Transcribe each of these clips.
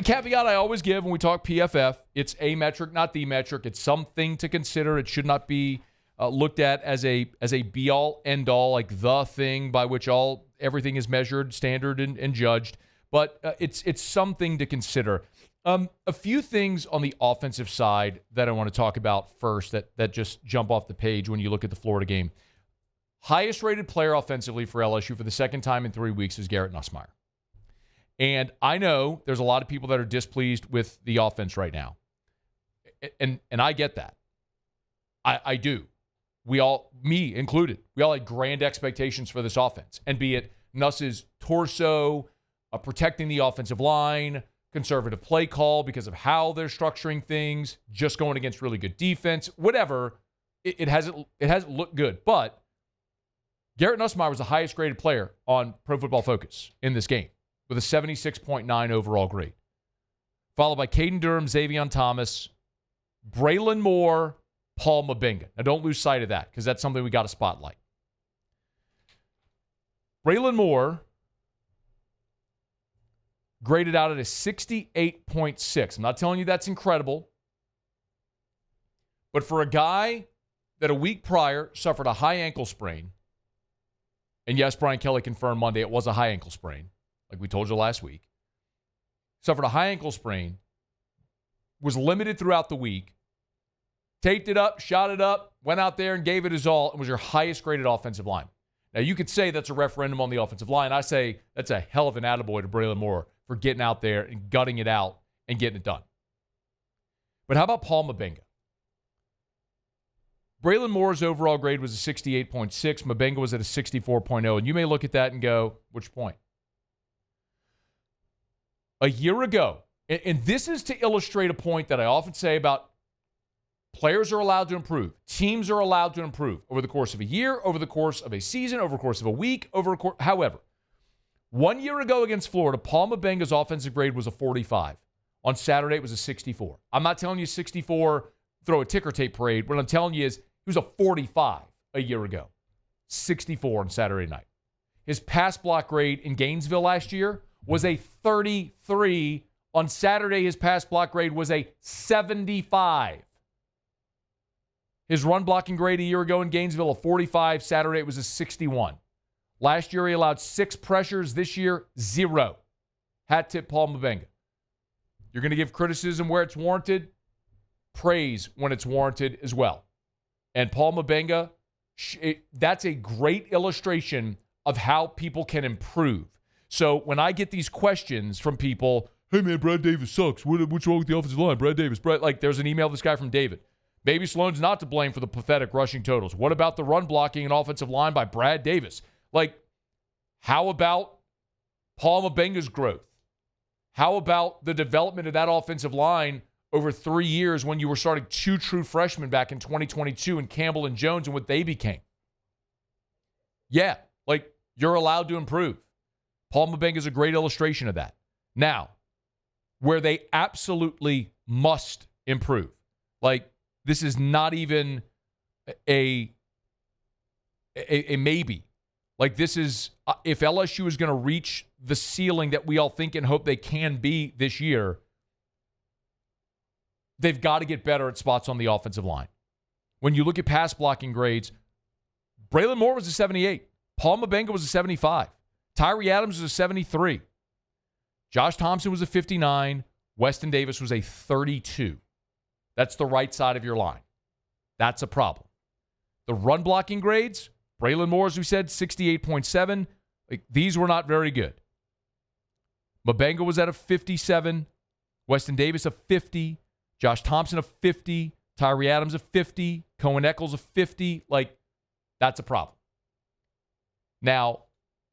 A caveat I always give when we talk PFF, it's a metric, not the metric. It's something to consider. It should not be looked at as a be-all, end-all, like the thing by which everything is measured, standard, and judged. But it's something to consider. A few things on the offensive side that I want to talk about first that just jump off the page when you look at the Florida game. Highest-rated player offensively for LSU for the second time in 3 weeks is Garrett Nussmeier. And I know there's a lot of people that are displeased with the offense right now. And I get that. I do. We all, me included, we all had grand expectations for this offense. And be it Nuss's torso, protecting the offensive line, conservative play call because of how they're structuring things, just going against really good defense, whatever, it hasn't looked good. But Garrett Nussmeier was the highest graded player on Pro Football Focus in this game with a 76.9 overall grade. Followed by Caden Durham, Xavier Thomas, Braylen Moore, Paul Mbenga. Now, don't lose sight of that because that's something we got to spotlight. Braylen Moore graded out at a 68.6. I'm not telling you that's incredible. But for a guy that a week prior suffered a high ankle sprain, and yes, Brian Kelly confirmed Monday it was a high ankle sprain, like we told you last week, suffered a high ankle sprain, was limited throughout the week, taped it up, shot it up, went out there and gave it his all, and was your highest graded offensive line. Now, you could say that's a referendum on the offensive line. I say that's a hell of an attaboy to Braylen Moore for getting out there and gutting it out and getting it done. But how about Paul Mbenga? Braylen Moore's overall grade was a 68.6. Mbenga was at a 64.0. And you may look at that and go, which point? A year ago, and this is to illustrate a point that I often say about players are allowed to improve. Teams are allowed to improve over the course of a year, over the course of a season, over the course of a week, however. 1 year ago against Florida, Paul Mbenga's offensive grade was a 45. On Saturday, it was a 64. I'm not telling you 64, throw a ticker tape parade. What I'm telling you is he was a 45 a year ago. 64 on Saturday night. His pass block grade in Gainesville last year was a 33. On Saturday, his pass block grade was a 75. His run blocking grade a year ago in Gainesville, a 45. Saturday, it was a 61. Last year, he allowed 6 pressures. This year, 0. Hat tip Paul Mbenga. You're going to give criticism where it's warranted, praise when it's warranted as well. And Paul Mbenga, that's a great illustration of how people can improve. So when I get these questions from people, hey man, Brad Davis sucks. What's wrong with the offensive line? Brad Davis. There's an email to this guy from David. Baby Sloan's not to blame for the pathetic rushing totals. What about the run blocking and offensive line by Brad Davis? How about Paul Mbenga's growth? How about the development of that offensive line over 3 years when you were starting 2 true freshmen back in 2022 and Campbell and Jones and what they became? Yeah, you're allowed to improve. Paul Mbenga is a great illustration of that. Now, where they absolutely must improve, this is not even a maybe. This is, if LSU is going to reach the ceiling that we all think and hope they can be this year, they've got to get better at spots on the offensive line. When you look at pass blocking grades, Braylen Moore was a 78. Paul Mbenga was a 75. Tyree Adams was a 73. Josh Thompson was a 59. Weston Davis was a 32. That's the right side of your line. That's a problem. The run blocking grades, Braylen Moore, as we said, 68.7. These were not very good. Mbenga was at a 57. Weston Davis a 50. Josh Thompson a 50. Tyree Adams a 50. Cohen Eccles a 50. That's a problem. Now,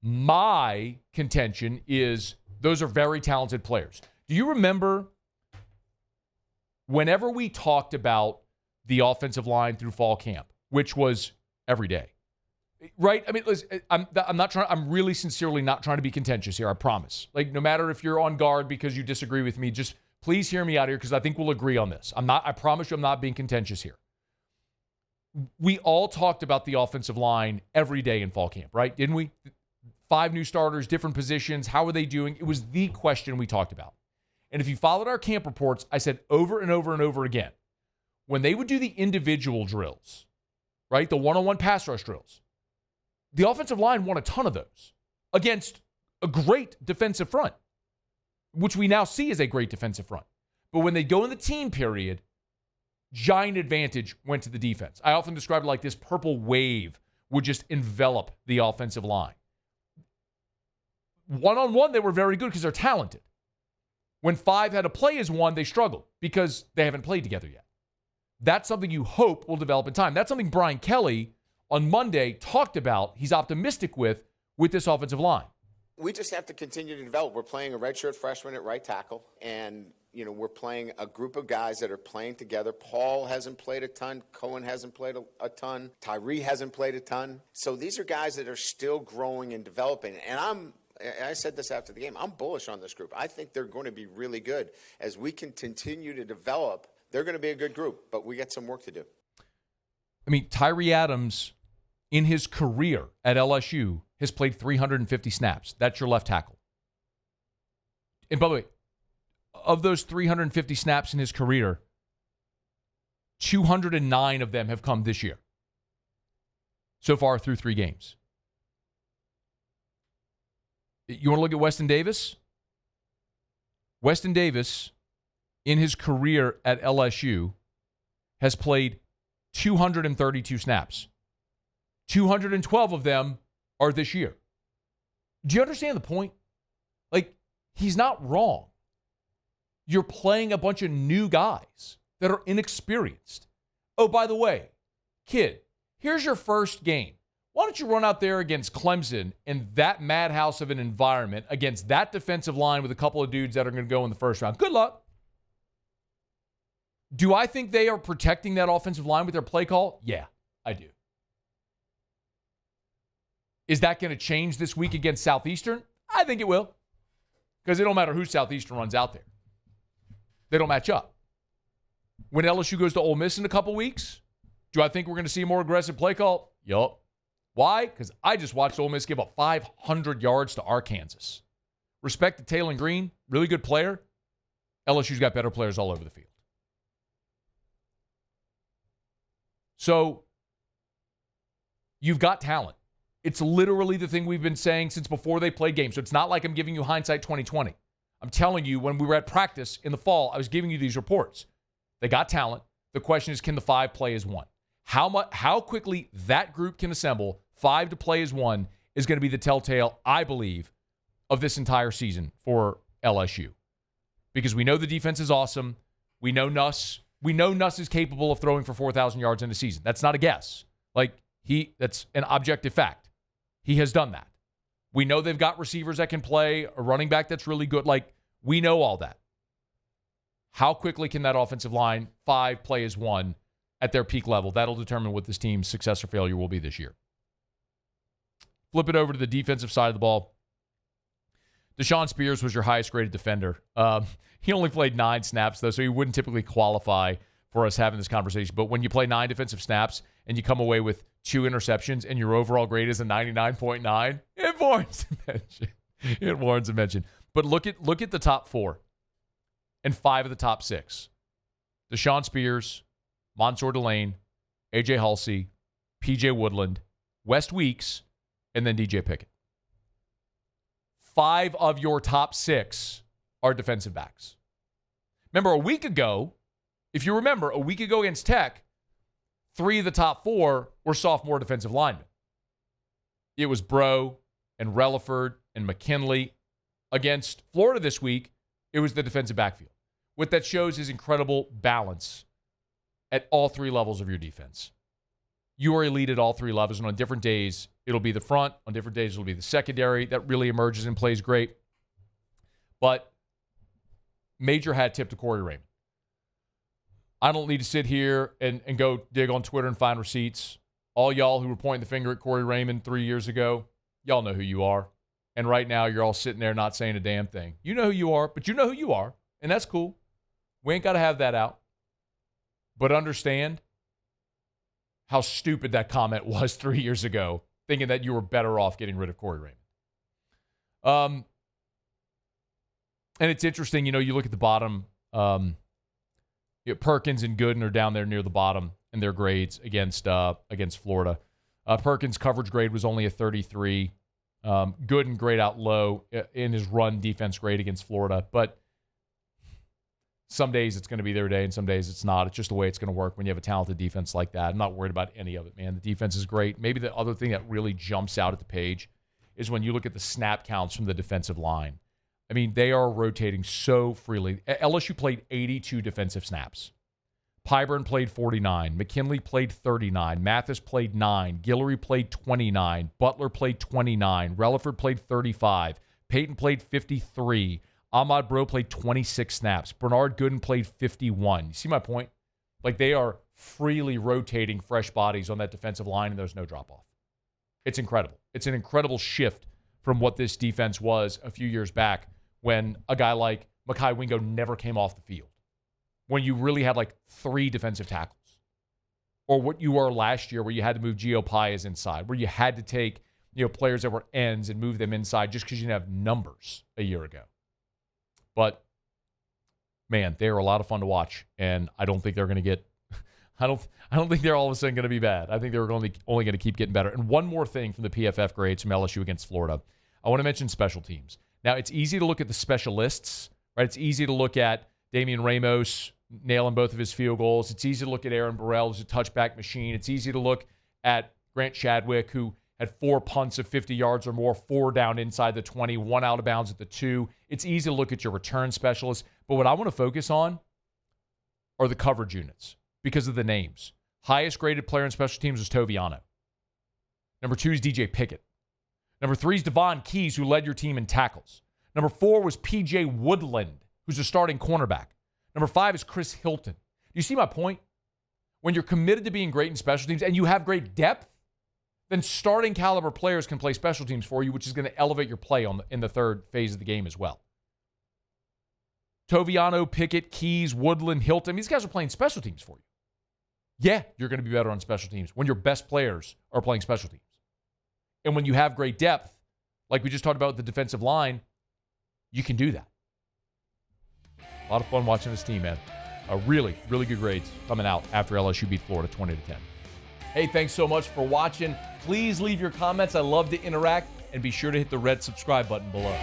my contention is those are very talented players. Do you remember whenever we talked about the offensive line through fall camp, which was every day, right? I mean, listen, I'm really sincerely not trying to be contentious here, I promise. No matter if you're on guard because you disagree with me, just please hear me out here because I think we'll agree on this. I promise you I'm not being contentious here. We all talked about the offensive line every day in fall camp, right? Didn't we? 5 new starters, different positions. How are they doing? It was the question we talked about. And if you followed our camp reports, I said over and over and over again, when they would do the individual drills, right, the one-on-one pass rush drills, the offensive line won a ton of those against a great defensive front, which we now see as a great defensive front. But when they go in the team period, giant advantage went to the defense. I often describe it like this purple wave would just envelop the offensive line. One-on-one, they were very good because they're talented. When 5 had to play as one, they struggled because they haven't played together yet. That's something you hope will develop in time. That's something Brian Kelly on Monday talked about he's optimistic with this offensive line. We just have to continue to develop. We're playing a redshirt freshman at right tackle, and we're playing a group of guys that are playing together. Paul hasn't played a ton. Cohen hasn't played a ton. Tyree hasn't played a ton. So these are guys that are still growing and developing. And I said this after the game, I'm bullish on this group. I think they're going to be really good. As we can continue to develop, they're going to be a good group, but we got some work to do. I mean, Tyree Adams, in his career at LSU, has played 350 snaps. That's your left tackle. And by the way, of those 350 snaps in his career, 209 of them have come this year. So far through 3 games. You want to look at Weston Davis? Weston Davis, in his career at LSU, has played 232 snaps. 212 of them are this year. Do you understand the point? Like, he's not wrong. You're playing a bunch of new guys that are inexperienced. Oh, by the way, kid, here's your first game. Why don't you run out there against Clemson in that madhouse of an environment against that defensive line with a couple of dudes that are going to go in the first round? Good luck. Do I think they are protecting that offensive line with their play call? Yeah, I do. Is that going to change this week against Southeastern? I think it will. Because it don't matter who Southeastern runs out there. They don't match up. When LSU goes to Ole Miss in a couple weeks, do I think we're going to see a more aggressive play call? Yup. Why? Because I just watched Ole Miss give up 500 yards to Arkansas. Respect to Taylon Green, really good player. LSU's got better players all over the field. So, you've got talent. It's literally the thing we've been saying since before they played games. So it's not like I'm giving you hindsight 2020. I'm telling you, when we were at practice in the fall, I was giving you these reports. They got talent. The question is, can the 5 play as one? How quickly that group can assemble 5 to play as one is going to be the telltale, I believe, of this entire season for LSU. Because we know the defense is awesome. We know Nuss is capable of throwing for 4,000 yards in a season. That's not a guess. That's an objective fact. He has done that. We know they've got receivers that can play, a running back that's really good. We know all that. How quickly can that offensive line 5 play as one at their peak level? That'll determine what this team's success or failure will be this year. Flip it over to the defensive side of the ball. Deshaun Spears was your highest graded defender. He only played 9 snaps, though, so he wouldn't typically qualify for us having this conversation. But when you play 9 defensive snaps and you come away with 2 interceptions and your overall grade is a 99.9, it warrants a mention. It warrants a mention. But look at the top 4 and 5 of the top 6. Deshaun Spears, Mansour Delane, A.J. Halsey, P.J. Woodland, West Weeks, and then D.J. Pickett. 5 of your top 6 are defensive backs. Remember, a week ago against Tech, 3 of the top 4 were sophomore defensive linemen. It was Bro and Relaford and McKinley. Against Florida this week, it was the defensive backfield. What that shows is incredible balance at all 3 levels of your defense. You are elite at all 3 levels, and on different days, it'll be the front. On different days, it'll be the secondary. That really emerges and plays great. But major hat tip to Corey Raymond. I don't need to sit here and go dig on Twitter and find receipts. All y'all who were pointing the finger at Corey Raymond 3 years ago, y'all know who you are. And right now, you're all sitting there not saying a damn thing. You know who you are, but you know who you are, and that's cool. We ain't got to have that out. But understand how stupid that comment was 3 years ago, thinking that you were better off getting rid of Corey Raymond. And it's interesting, you look at the bottom, Perkins and Gooden are down there near the bottom in their grades against Florida. Perkins' coverage grade was only a 33. Gooden grade out low in his run defense grade against Florida. But some days it's going to be their day and some days it's not. It's just the way it's going to work when you have a talented defense like that. I'm not worried about any of it, man. The defense is great. Maybe the other thing that really jumps out at the page is when you look at the snap counts from the defensive line. I mean, they are rotating so freely. LSU played 82 defensive snaps. Pyburn played 49. McKinley played 39. Mathis played 9. Guillory played 29. Butler played 29. Relaford played 35. Peyton played 53. Ahmad Bro played 26 snaps. Bernard Gooden played 51. You see my point? Like, they are freely rotating fresh bodies on that defensive line, and there's no drop-off. It's incredible. It's an incredible shift from what this defense was a few years back when a guy like Mekhi Wingo never came off the field, when you really had like 3 defensive tackles, or what you were last year where you had to move Gio Paez inside, where you had to take players that were ends and move them inside just because you didn't have numbers a year ago. But, man, they are a lot of fun to watch, and I don't think they're going to get I don't think they're all of a sudden going to be bad. I think they're only going to keep getting better. And one more thing from the PFF grades from LSU against Florida. I want to mention special teams. Now, it's easy to look at the specialists, right? It's easy to look at Damian Ramos nailing both of his field goals. It's easy to look at Aaron Burrell, who's a touchback machine. It's easy to look at Grant Chadwick, who had 4 punts of 50 yards or more, 4 down inside the 20, 1 out of bounds at the 2. It's easy to look at your return specialists. But what I want to focus on are the coverage units because of the names. Highest graded player in special teams was Toviano. Number 2 is DJ Pickett. Number 3 is Devon Keys, who led your team in tackles. Number 4 was P.J. Woodland, who's a starting cornerback. Number 5 is Chris Hilton. Do you see my point? When you're committed to being great in special teams and you have great depth, then starting caliber players can play special teams for you, which is going to elevate your play in the third phase of the game as well. Toviano, Pickett, Keys, Woodland, Hilton, these guys are playing special teams for you. Yeah, you're going to be better on special teams when your best players are playing special teams. And when you have great depth, like we just talked about with the defensive line, you can do that. A lot of fun watching this team, man. Really, really good grades coming out after LSU beat Florida 20-10. Hey, thanks so much for watching. Please leave your comments. I love to interact. And be sure to hit the red subscribe button below.